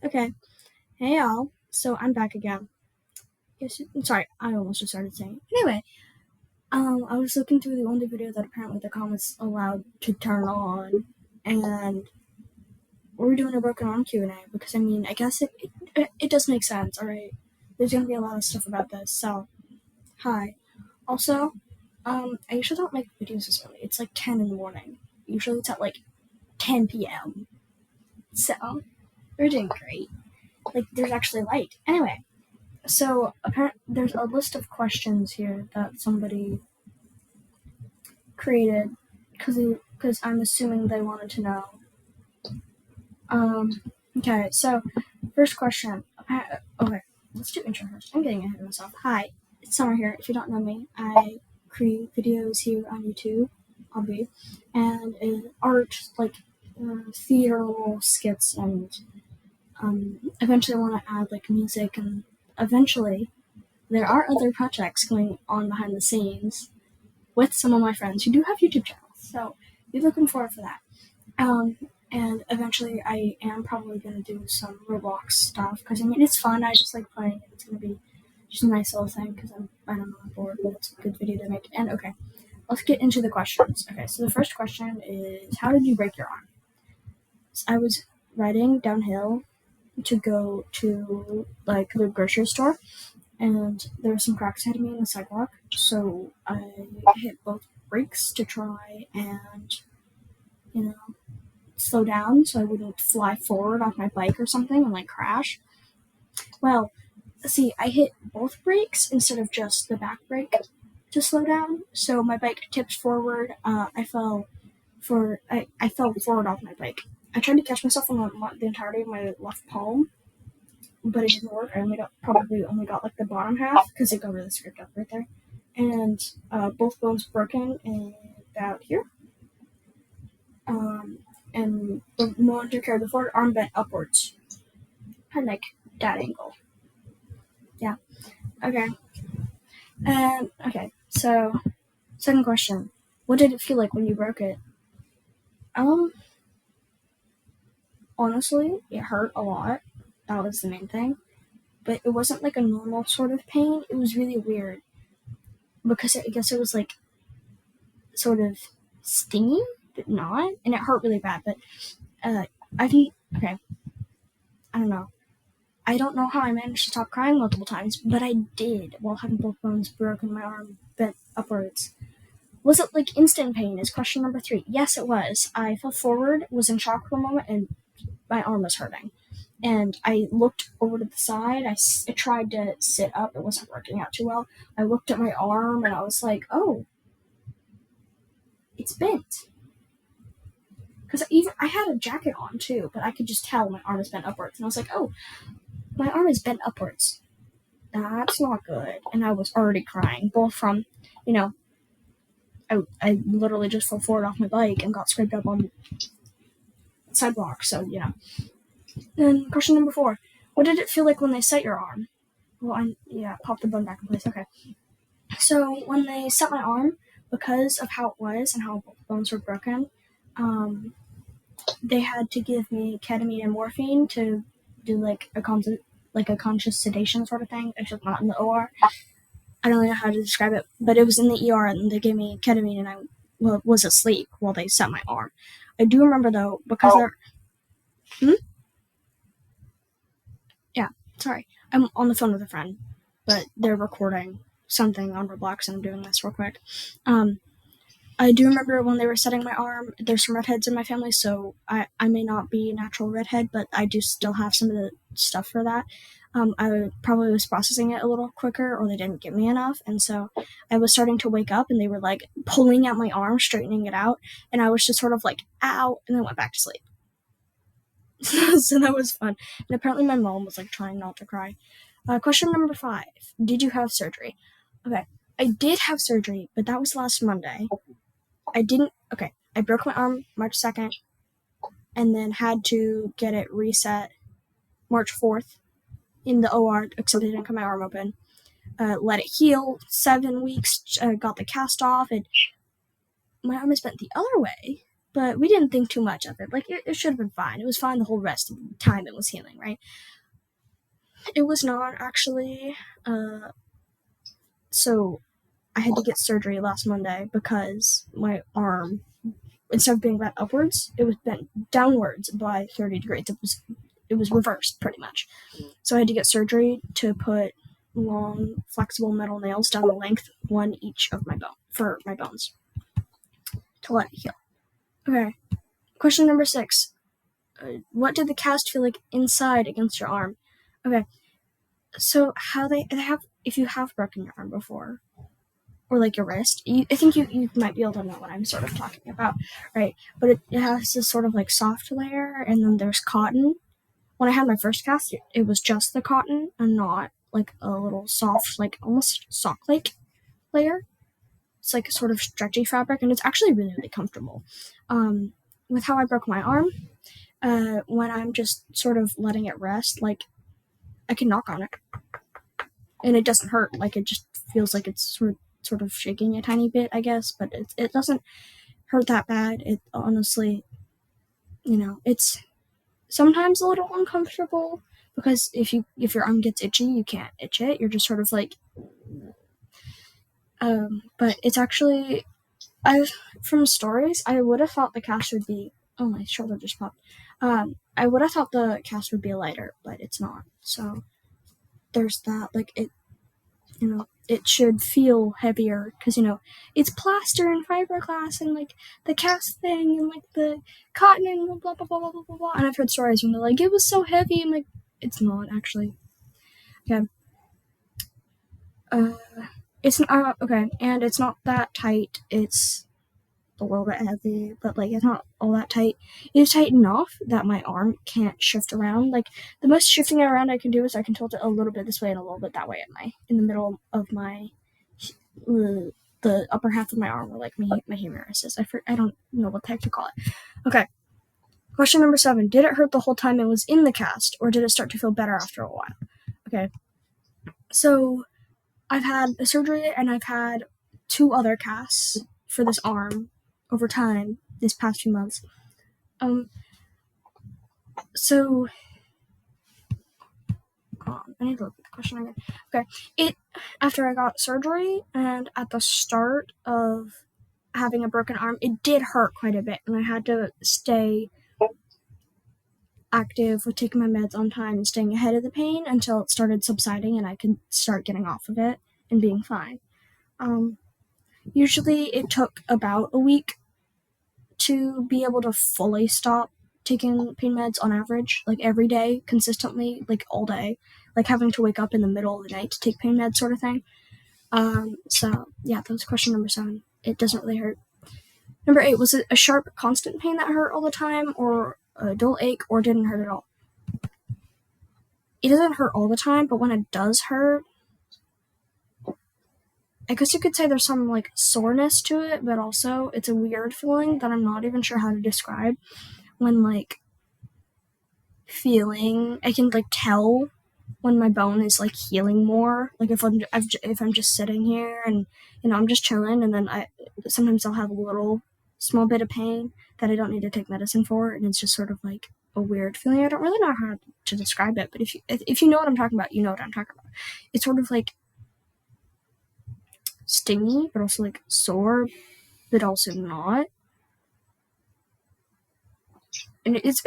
Okay. Hey y'all. So I'm back again. Sorry, I almost just started saying. Anyway, I was looking through the only video that apparently the comments allowed to turn on, and we're doing a broken arm Q&A because I guess it does make sense. All right, there's gonna be a lot of stuff about this. So, hi. Also, I usually don't make videos this early. It's like 10 in the morning. Usually it's at like 10 p.m. So we're doing great. Like there's actually light. Anyway. So apparently, there's a list of questions here that somebody created because I'm assuming they wanted to know. Okay, so first question. Okay, let's do intro first. I'm getting ahead of myself. Hi, it's Summer here. If you don't know me, I create videos here on YouTube, obvi, and art like theater skits, and eventually I want to add like music, and eventually there are other projects going on behind the scenes with some of my friends who do have YouTube channels. So be looking forward for that. And eventually I am probably going to do some Roblox stuff because it's fun. I just like playing it. It's going to be just a nice little thing because I don't know, I'm bored, but it's a good video to make. And okay, let's get into the questions. Okay, so the first question is, how did you break your arm? So I was riding downhill to go to like the grocery store, and there were some cracks ahead of me in the sidewalk, so I hit both brakes to try and, slow down so I wouldn't fly forward off my bike or something and like crash. Well, see, I hit both brakes instead of just the back brake to slow down, so my bike tipped forward. I fell forward off my bike. I tried to catch myself on the entirety of my left palm, but it didn't work. I probably only got like the bottom half because it got really scraped up right there. And both bones broken and about here. And the one took care of the forward arm bent upwards. Kind of like that angle. Yeah. Okay. Okay. So, second question. What did it feel like when you broke it? Honestly, it hurt a lot. That was the main thing. But it wasn't like a normal sort of pain. It was really weird. Because I guess it was like sort of stinging, but not. And it hurt really bad. But okay. I don't know. I don't know how I managed to stop crying multiple times, but I did while having both bones broken, my arm bent upwards. Was it like instant pain is question number 3. Yes, it was. I fell forward, was in shock for a moment, and my arm was hurting. And I looked over to the side. I tried to sit up. It wasn't working out too well. I looked at my arm, and I was like, oh, it's bent. Because I had a jacket on, too, but I could just tell my arm was bent upwards. And I was like, oh, my arm is bent upwards. That's not good. And I was already crying, both from, I literally just fell forward off my bike and got scraped up on the sidewalk, so, Then question number 4. What did it feel like when they set your arm? Well, pop the bone back in place. Okay. So when they set my arm, because of how it was and how both bones were broken, they had to give me ketamine and morphine to do like a conscious sedation sort of thing, except not in the OR. I don't know how to describe it, but it was in the ER, and they gave me ketamine, and I was asleep while they set my arm. I do remember, though, because Yeah, sorry. I'm on the phone with a friend, but they're recording something on Roblox, and I'm doing this real quick. I do remember when they were setting my arm, there's some redheads in my family, so I may not be a natural redhead, but I do still have some of the stuff for that. I probably was processing it a little quicker, or they didn't give me enough, and so I was starting to wake up, and they were like pulling at my arm, straightening it out, and I was just sort of like, ow, and then went back to sleep. So that was fun. And apparently my mom was like trying not to cry. Question number 5. Did you have surgery? Okay. I did have surgery, but that was last Monday. I broke my arm March 2nd, and then had to get it reset March 4th in the OR, except they didn't cut my arm open. Let it heal 7 weeks, got the cast off, and my arm is bent the other way. but we didn't think too much of it. Like, it should have been fine. It was fine the whole rest of the time it was healing, right? It was not actually. So I had to get surgery last Monday because my arm, instead of being bent upwards, it was bent downwards by 30 degrees. It was reversed pretty much. So I had to get surgery to put long, flexible metal nails down the length, one each of my bones, to let it heal. Okay. Question number 6. What did the cast feel like inside against your arm? Okay. So how they have, if you have broken your arm before, or like your wrist, I think you might be able to know what I'm sort of talking about, right? But it has this sort of like soft layer, and then there's cotton. When I had my first cast, it was just the cotton and not like a little soft, like almost sock-like layer. It's like a sort of stretchy fabric, and it's actually really, really comfortable. With how I broke my arm, when I'm just sort of letting it rest, like I can knock on it, and it doesn't hurt. Like it just feels like it's sort of shaking a tiny bit, I guess, but it doesn't hurt that bad. It honestly, it's sometimes a little uncomfortable because if your arm gets itchy, you can't itch it. You're just sort of like, but it's actually, from stories, I would have thought the cast would be. Oh, my shoulder just popped. I would have thought the cast would be lighter, but it's not. So there's that. Like it should feel heavier because it's plaster and fiberglass and like the cast thing and like the cotton and blah blah blah blah blah blah. And I've heard stories when they're like, it was so heavy. I'm like, it's not actually. Okay. It's okay, and it's not that tight. It's a little bit heavy, but like it's not all that tight. It's tight enough that my arm can't shift around. Like the most shifting around I can do is I can tilt it a little bit this way and a little bit that way in the middle of my the upper half of my arm, or like my humerus is. I don't know what the heck to call it. Okay. Question number 7. Did it hurt the whole time it was in the cast, or did it start to feel better after a while? Okay. So I've had a surgery and I've had 2 other casts for this arm over time this past few months. So I need to look at the question again. Okay. After I got surgery and at the start of having a broken arm, it did hurt quite a bit, and I had to stay active with taking my meds on time and staying ahead of the pain until it started subsiding and I could start getting off of it and being fine. Usually it took about a week to be able to fully stop taking pain meds on average, like every day, consistently, like all day, like having to wake up in the middle of the night to take pain meds sort of thing. So yeah, that was question number 7. It doesn't really hurt. Number 8, was it a sharp, constant pain that hurt all the time, or a dull ache, or didn't hurt at all? It doesn't hurt all the time, but when it does hurt, I guess you could say there's some like soreness to it, but also it's a weird feeling that I'm not even sure how to describe. When like I can like tell when my bone is like healing more. Like if I'm just sitting here and I'm just chilling, and then sometimes I'll have a little small bit of pain that I don't need to take medicine for, and it's just sort of like a weird feeling. I don't really know how to describe it, but if you know what I'm talking about, you know what I'm talking about. It's sort of like stingy, but also like sore, but also not. And it's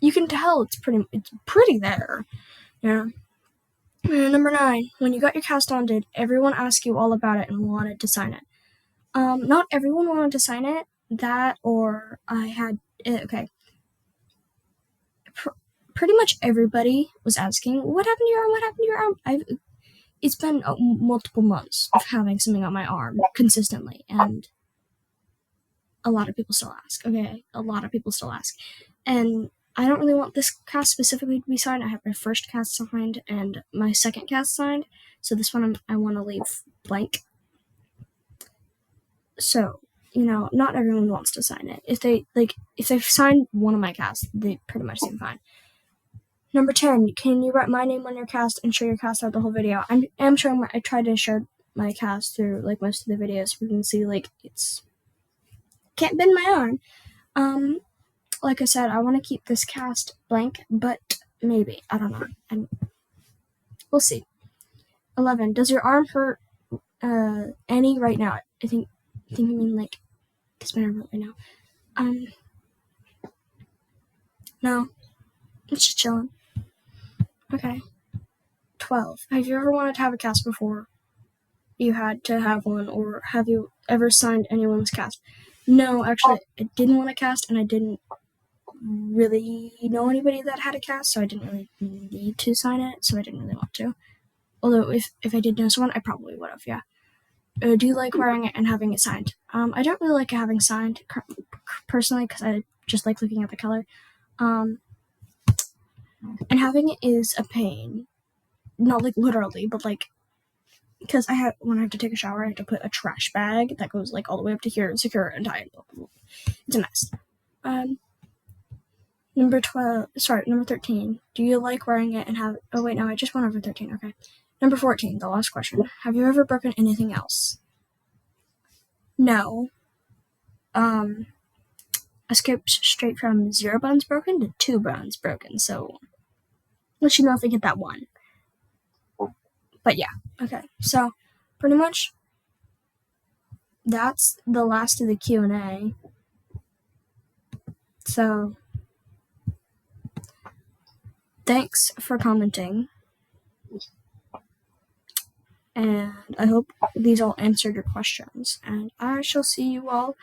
you can tell it's pretty there. Yeah. Number 9, when you got your cast on, did everyone ask you all about it and wanted to sign it? Not everyone wanted to sign it. That, or I had okay. Pretty much everybody was asking, what happened to your arm? What happened to your arm? It's been multiple months of having something on my arm consistently, and a lot of people still ask. Okay, a lot of people still ask, and I don't really want this cast specifically to be signed. I have my first cast signed and my second cast signed, so this one I want to leave blank. So, not everyone wants to sign it. If they've signed one of my casts, they pretty much seem fine. Number 10, can you write my name on your cast and show your cast out the whole video? I'm showing I tried to show my cast through like most of the videos. We can see like it's can't bend my arm. Like I said, I want to keep this cast blank, but maybe. I don't know. And we'll see. 11. Does your arm hurt any right now? I think you mean like, does my arm hurt right now? No. It's just chilling. Okay. 12. Have you ever wanted to have a cast before you had to have one, or have you ever signed anyone's cast? No, actually, I didn't want to cast, and I didn't really know anybody that had a cast, so I didn't really need to sign it, so I didn't really want to. Although, if I did know someone, I probably would have, yeah. Do you like wearing it and having it signed? I don't really like having signed, personally, because I just like looking at the color. And having it is a pain. Not like literally, but like, because when I have to take a shower, I have to put a trash bag that goes like all the way up to here and secure it and tie it. It's a mess. Number 13. Do you like wearing it and have... Oh, wait, no, I just went over 13. Okay. Number 14, the last question. Have you ever broken anything else? No. I skipped straight from 0 bones broken to 2 bones broken, so let you know if I get that one. But yeah, okay. So, pretty much, that's the last of the Q&A. So, thanks for commenting. And I hope these all answered your questions. And I shall see you all